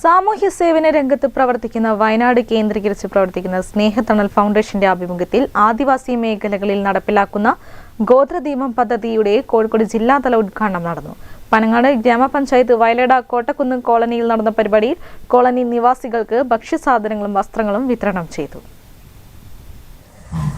സാമൂഹ്യ സേവന രംഗത്ത് പ്രവർത്തിക്കുന്ന വയനാട് കേന്ദ്രീകരിച്ച് പ്രവർത്തിക്കുന്ന സ്നേഹത്തണൽ ഫൗണ്ടേഷന്റെ ആഭിമുഖ്യത്തിൽ ആദിവാസി മേഖലകളിൽ നടപ്പിലാക്കുന്ന ഗോത്രദീപം പദ്ധതിയുടെ കോഴിക്കോട് ജില്ലാതല ഉദ്ഘാടനം നടന്നു. പനങ്ങാട് ഗ്രാമപഞ്ചായത്ത് വയലട കോട്ടക്കുന്ന് കോളനിയിൽ നടന്ന പരിപാടിയിൽ കോളനി നിവാസികൾക്ക് ഭക്ഷ്യസാധനങ്ങളും വസ്ത്രങ്ങളും വിതരണം ചെയ്തു.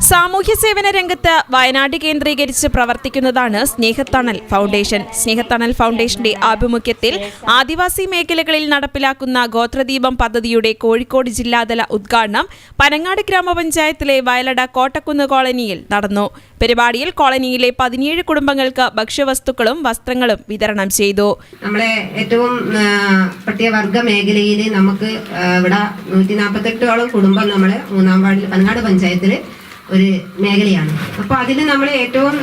സാമൂഹ്യ സേവന രംഗത്ത് വയനാട് കേന്ദ്രീകരിച്ച് പ്രവർത്തിക്കുന്നതാണ് സ്നേഹത്തണൽ ഫൗണ്ടേഷൻ. സ്നേഹത്തണൽ ഫൗണ്ടേഷന്റെ ആഭിമുഖ്യത്തിൽ ആദിവാസി മേഖലകളിൽ നടപ്പിലാക്കുന്ന ഗോത്രദീപം പദ്ധതിയുടെ കോഴിക്കോട് ജില്ലാതല ഉദ്ഘാടനം പനങ്ങാട് ഗ്രാമപഞ്ചായത്തിലെ വയലട കോട്ടക്കുന്ന് കോളനിയിൽ നടന്നു. പരിപാടിയിൽ കോളനിയിലെ 17 കുടുംബങ്ങൾക്ക് ഭക്ഷ്യവസ്തുക്കളും വസ്ത്രങ്ങളും വിതരണം ചെയ്തു. നമ്മളെ ഏറ്റവും പട്ടികവർഗ മേഖലയിൽ നമുക്ക് ഇവിടെ 148ഓളം കുടുംബം നമ്മളെ 3-ാം വാർഡിൽ പനങ്ങാട് പഞ്ചായത്തിൽ ഒരു മേഖലയാണ്. അപ്പോൾ അതിൽ നമ്മൾ ഏറ്റവും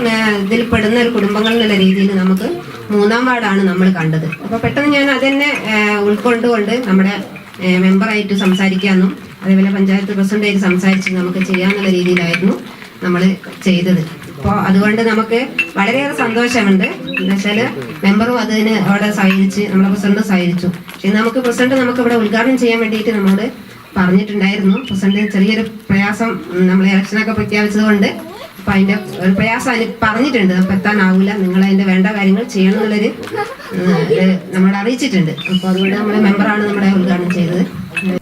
ഇതിൽ പെടുന്ന ഒരു കുടുംബങ്ങൾ എന്നുള്ള രീതിയിൽ നമുക്ക് 3-ാം വാർഡാണ് നമ്മൾ കണ്ടത്. അപ്പോൾ പെട്ടെന്ന് ഞാൻ അതെന്നെ ഉൾക്കൊണ്ടുകൊണ്ട് നമ്മുടെ മെമ്പറായിട്ട് സംസാരിക്കാമെന്നും അതേപോലെ പഞ്ചായത്ത് പ്രസിഡന്റായിട്ട് സംസാരിച്ച് നമുക്ക് ചെയ്യാമെന്നുള്ള രീതിയിലായിരുന്നു നമ്മൾ ചെയ്തത്. അപ്പോൾ അതുകൊണ്ട് നമുക്ക് വളരെയേറെ സന്തോഷമുണ്ട്. എന്നുവെച്ചാൽ മെമ്പറും അതിന് അവിടെ സഹകരിച്ച് നമ്മുടെ പ്രസിഡന്റ് സഹകരിച്ചു. പക്ഷേ പ്രസിഡന്റ് നമുക്ക് ഇവിടെ ഉദ്ഘാടനം ചെയ്യാൻ വേണ്ടിയിട്ട് നമ്മളോട് പറഞ്ഞിട്ടുണ്ടായിരുന്നു. പ്രസിഡന്റിന് ചെറിയൊരു പ്രയാസം നമ്മൾ ഇലക്ഷനൊക്കെ പ്രഖ്യാപിച്ചത് കൊണ്ട് അപ്പം അതിൻ്റെ ഒരു പ്രയാസം അതിന് പറഞ്ഞിട്ടുണ്ട്. അപ്പം എത്താനാവില്ല, നിങ്ങൾ അതിൻ്റെ വേണ്ട കാര്യങ്ങൾ ചെയ്യണം എന്നുള്ളൊരു നമ്മളെ അറിയിച്ചിട്ടുണ്ട്. അപ്പോൾ അതുകൊണ്ട് നമ്മുടെ മെമ്പറാണ് നമ്മുടെ ഉദ്ഘാടനം ചെയ്തത്.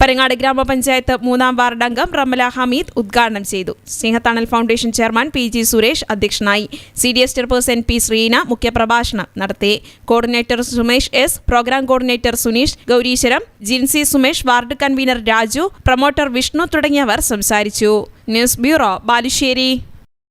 പനങ്ങാട് ഗ്രാമപഞ്ചായത്ത് 3-ാം വാർഡ് അംഗം റമല ഹമീദ് ഉദ്ഘാടനം ചെയ്തു. Snehathanal foundation chairman PG Suresh അധ്യക്ഷനായി. CDS ചെയർപേഴ്സൺ P ശ്രീന മുഖ്യപ്രഭാഷണം നടത്തി. Coordinator Sumesh S, programme coordinator Suneesh Gowreeswaram, Jincy Sumesh, ward convener Raju, promoter Vishnu തുടങ്ങിയവർ സംസാരിച്ചു. News bureau, Balussery.